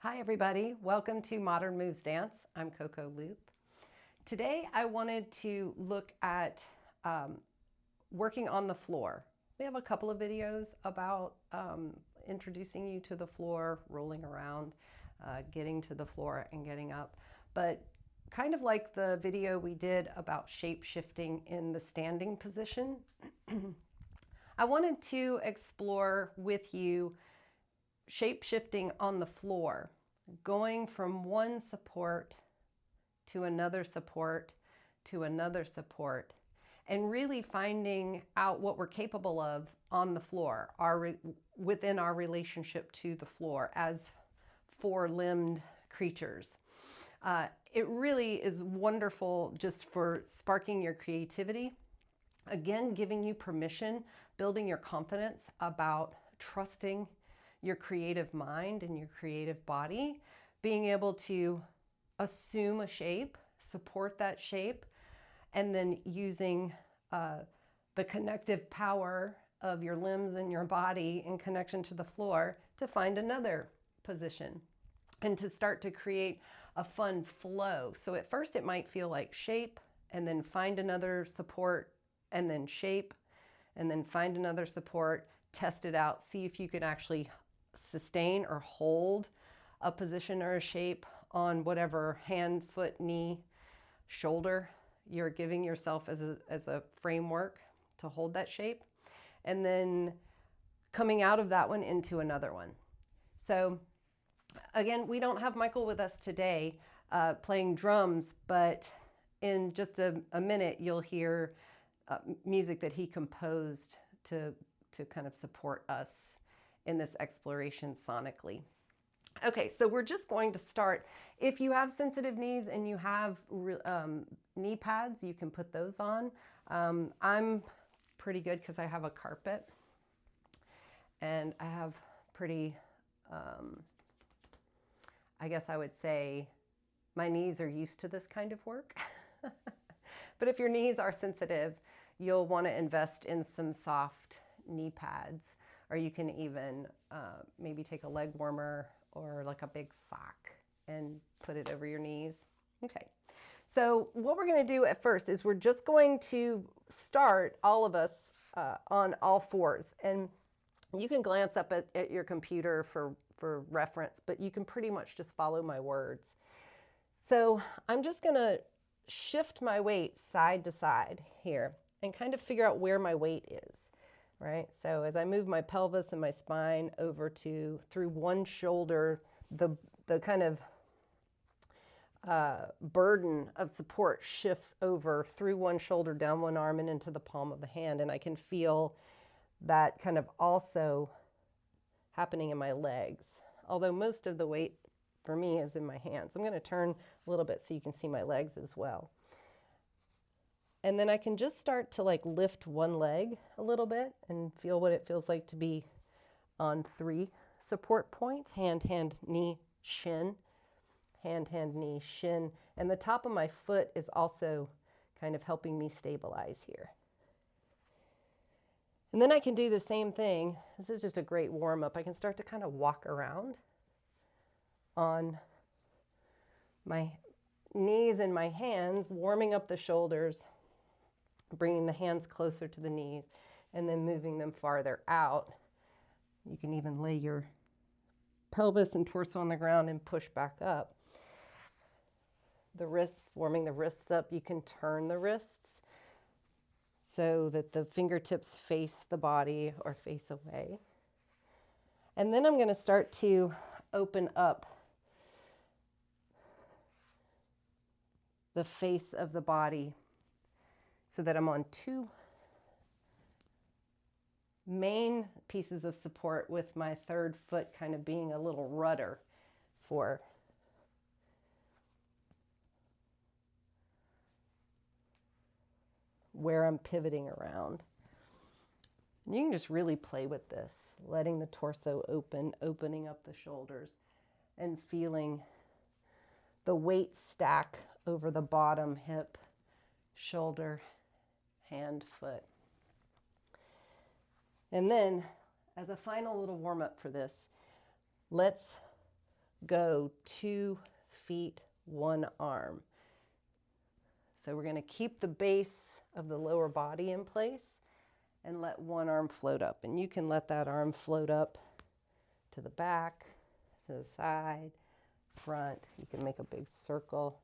Hi everybody, welcome to Modern Moves Dance. I'm CoCo Loop. Today I wanted to look at working on the floor. We have a couple of videos about introducing you to the floor, rolling around, getting to the floor and getting up. But kind of like the video we did about shape shifting in the standing position, I wanted to explore with you shape shifting on the floor, going from one support to another support to another support, and really finding out what we're capable of on the floor, within our relationship to the floor as four-limbed creatures. It really is wonderful just for sparking your creativity. Again, giving you permission, building your confidence about trusting your creative mind and your creative body, being able to assume a shape, support that shape, and then using the connective power of your limbs and your body in connection to the floor to find another position and to start to create a fun flow. So at first it might feel like shape, and then find another support, and then shape, and then find another support, test it out, see if you can actually sustain or hold a position or a shape on whatever hand, foot, knee, shoulder you're giving yourself as a framework to hold that shape, and then coming out of that one into another one. So again, we don't have Michael with us today playing drums, but in just a minute you'll hear music that he composed to kind of support us in this exploration sonically. Okay, so we're just going to start. If you have sensitive knees and you have knee pads, you can put those on. I'm pretty good because I have a carpet and I have pretty, I guess I would say my knees are used to this kind of work. But if your knees are sensitive, you'll want to invest in some soft knee pads, or you can even maybe take a leg warmer or like a big sock and put it over your knees. Okay, so what we're going to do at first is we're just going to start, all of us, on all fours. And you can glance up at your computer for reference, but you can pretty much just follow my words. So I'm just going to shift my weight side to side here and kind of figure out where my weight is, right? So as I move my pelvis and my spine over through one shoulder, the kind of burden of support shifts over through one shoulder, down one arm, and into the palm of the hand. And I can feel that kind of also happening in my legs, although most of the weight for me is in my hands. I'm going to turn a little bit so you can see my legs as well. And then I can just start to like lift one leg a little bit and feel what it feels like to be on three support points: hand, hand, knee, shin, hand, hand, knee, shin. And the top of my foot is also kind of helping me stabilize here. And then I can do the same thing. This is just a great warm up. I can start to kind of walk around on my knees and my hands, warming up the shoulders, bringing the hands closer to the knees, and then moving them farther out. You can even lay your pelvis and torso on the ground and push back up. The wrists, warming the wrists up. You can turn the wrists so that the fingertips face the body or face away. And then I'm going to start to open up the face of the body so that I'm on two main pieces of support, with my third foot kind of being a little rudder for where I'm pivoting around. And you can just really play with this, letting the torso open, opening up the shoulders, and feeling the weight stack over the bottom hip, shoulder, hand, foot. And then, as a final little warm up for this, let's go 2 feet, 1 arm. So we're going to keep the base of the lower body in place and let 1 arm float up. And you can let that arm float up to the back, to the side, front. You can make a big circle.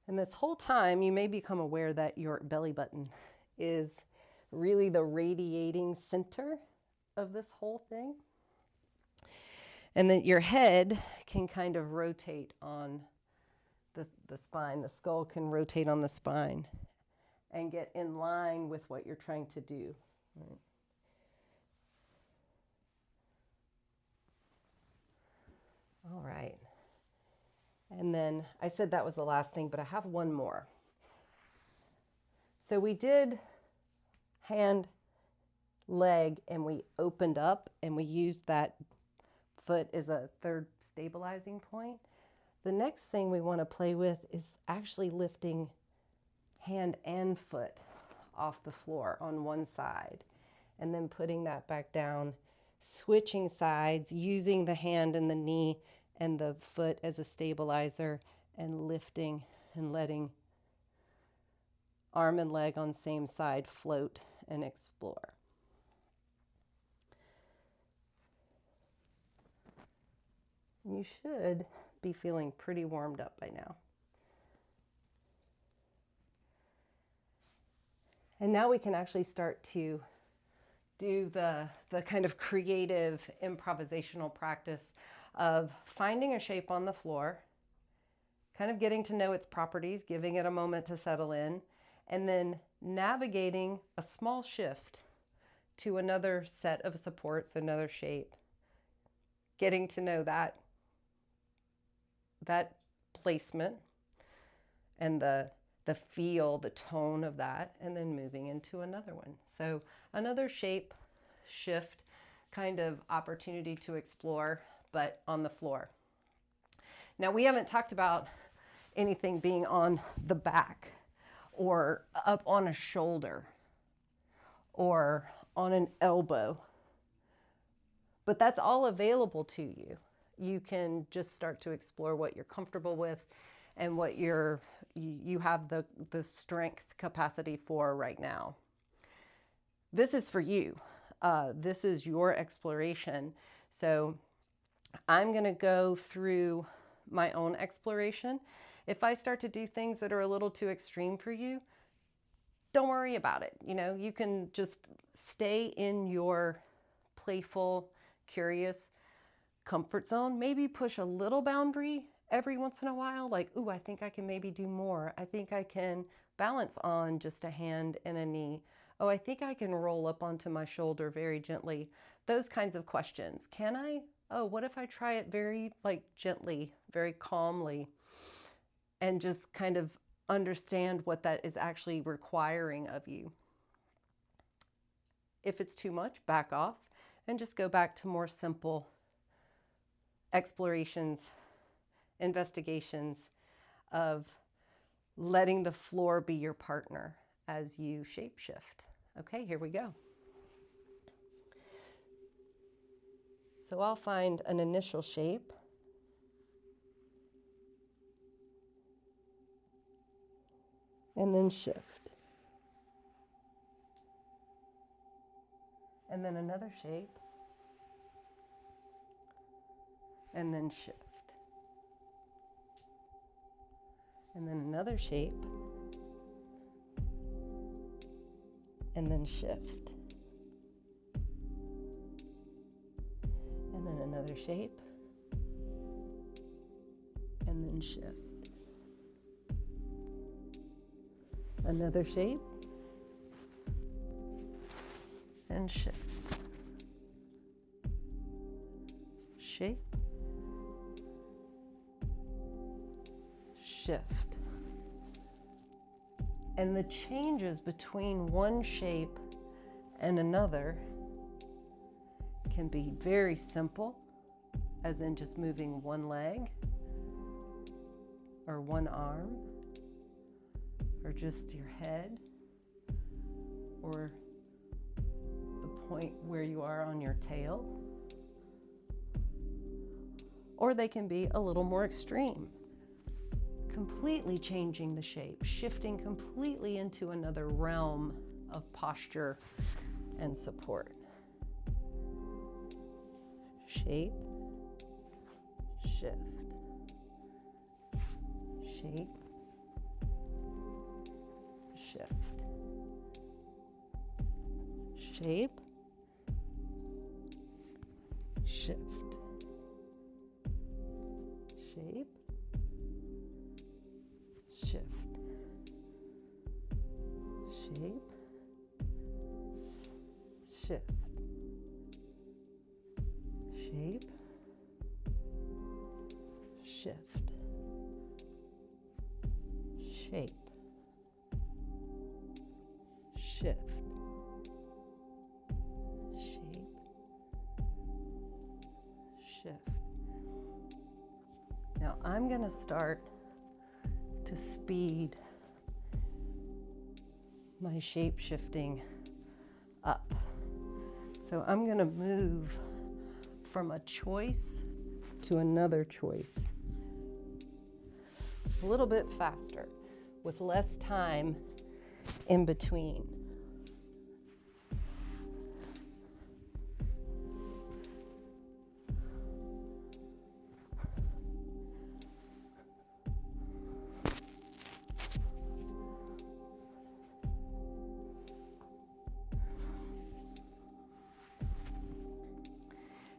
And this whole time, you may become aware that your belly button is really the radiating center of this whole thing. And that your head can kind of rotate on the spine. The skull can rotate on the spine and get in line with what you're trying to do. Right? All right. And then I said that was the last thing, but I have one more. So we did hand, leg, and we opened up and we used that foot as a third stabilizing point. The next thing we want to play with is actually lifting hand and foot off the floor on one side and then putting that back down, switching sides, using the hand and the knee and the foot as a stabilizer, and lifting and letting arm and leg on same side float and explore. You should be feeling pretty warmed up by now. And now we can actually start to do the kind of creative improvisational practice of finding a shape on the floor, kind of getting to know its properties, giving it a moment to settle in, and then navigating a small shift to another set of supports, another shape, getting to know that placement and the feel, the tone of that, and then moving into another one. So another shape shift kind of opportunity to explore, but on the floor. Now, we haven't talked about anything being on the back or up on a shoulder or on an elbow, but that's all available to you. You can just start to explore what you're comfortable with and what you have the strength capacity for right now. This is for you. This is your exploration. So I'm going to go through my own exploration. If I start to do things that are a little too extreme for you, don't worry about it. You know, you can just stay in your playful, curious comfort zone. Maybe push a little boundary every once in a while, like, ooh, I think I can maybe do more. I think I can balance on just a hand and a knee. Oh, I think I can roll up onto my shoulder very gently. Those kinds of questions. Can I? Oh, what if I try it very gently, very calmly, and just kind of understand what that is actually requiring of you? If it's too much, back off and just go back to more simple explorations, investigations of letting the floor be your partner as you shapeshift. Okay, here we go. So I'll find an initial shape. And then shift. And then another shape. And then shift. And then another shape. And then shift. And then another shape. And then shift. Another shape. And shift. Shape. Shift. And the changes between one shape and another can be very simple, as in just moving one leg or one arm or just your head or the point where you are on your tail, or they can be a little more extreme, completely changing the shape, shifting completely into another realm of posture and support. Shape, shift, shape, shift, shape, shift, shape, shift, shape, shift, shape, shift, shape, shift, shape, shift. Now I'm going to start to speed my shape shifting up. So I'm going to move from a choice to another choice a little bit faster with less time in between.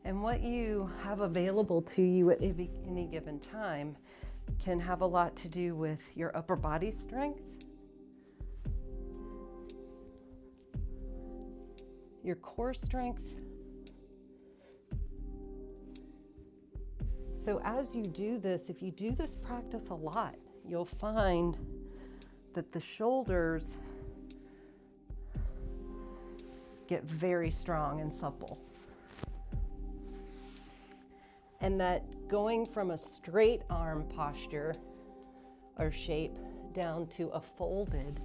And what you have available to you at any given time can have a lot to do with your upper body strength, your core strength. So as you do this, if you do this practice a lot, you'll find that the shoulders get very strong and supple. And that going from a straight arm posture or shape down to a folded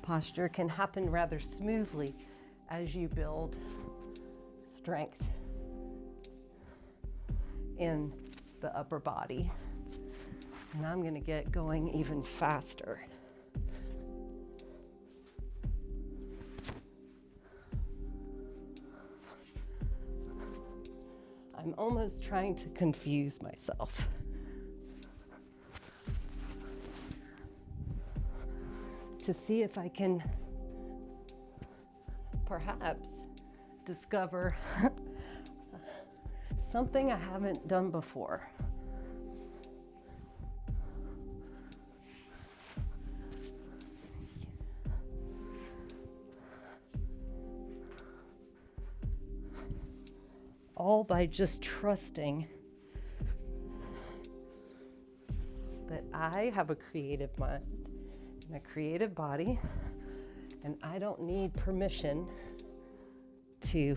posture can happen rather smoothly as you build strength in the upper body. And I'm going to get going even faster. I'm almost trying to confuse myself. To see if I can perhaps discover something I haven't done before. All by just trusting that I have a creative mind and a creative body, and I don't need permission to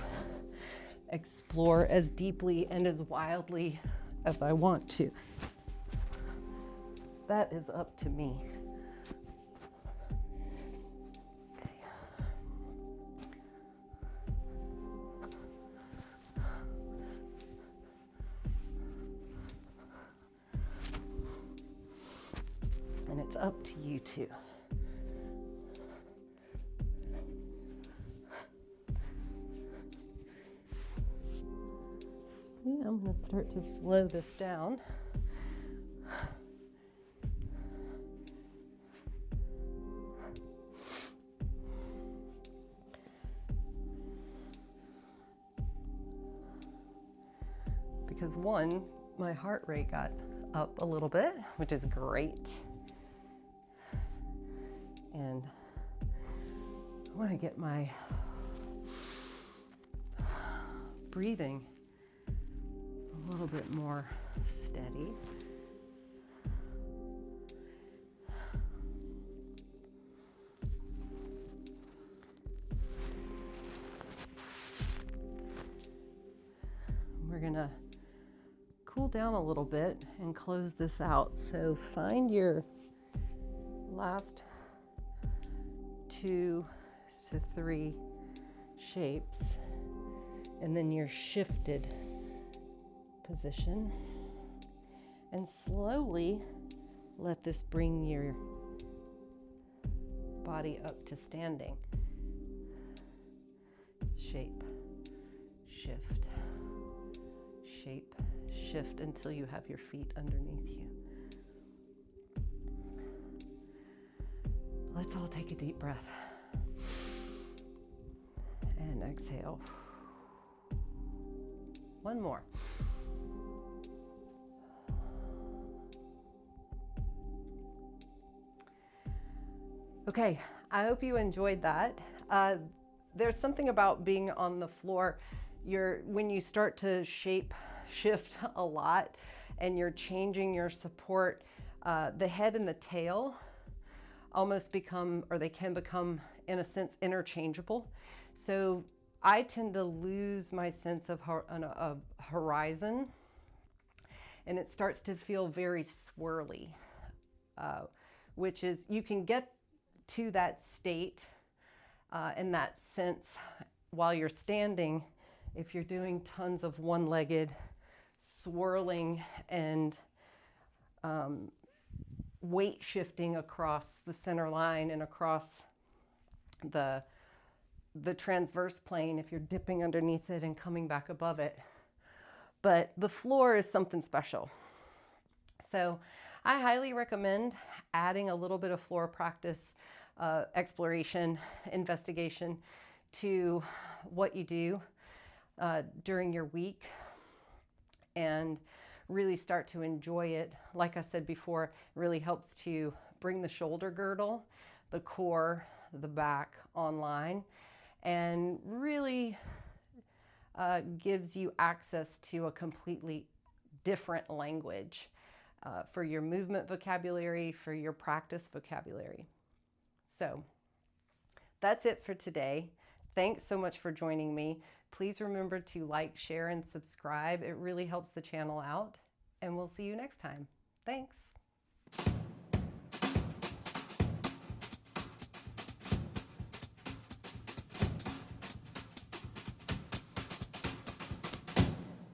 explore as deeply and as wildly as I want to. That is up to me. And it's up to you too. Yeah, I'm going to start to slow this down. Because one, my heart rate got up a little bit, which is great. And I want to get my breathing a little bit more steady. We're going to cool down a little bit and close this out. So find your last 2 to 3 shapes and then your shifted position. And slowly let this bring your body up to standing. Shape, shift, shape, shift until you have your feet underneath you. Let's all take a deep breath. And exhale. One more. Okay, I hope you enjoyed that. There's something about being on the floor. When you start to shape shift a lot and you're changing your support, the head and the tail almost become, or they can become, in a sense, interchangeable. So I tend to lose my sense of horizon, and it starts to feel very swirly, which is, you can get to that state in that sense while you're standing if you're doing tons of one-legged swirling and weight shifting across the center line and across the transverse plane, if you're dipping underneath it and coming back above it. But the floor is something special. So I highly recommend adding a little bit of floor practice, exploration, investigation to what you do during your week, and really start to enjoy it. Like I said before, it really helps to bring the shoulder girdle, the core, the back online, and really gives you access to a completely different language for your movement vocabulary, for your practice vocabulary. So that's it for today. Thanks so much for joining me. Please remember to like, share, and subscribe. It really helps the channel out. And we'll see you next time. Thanks.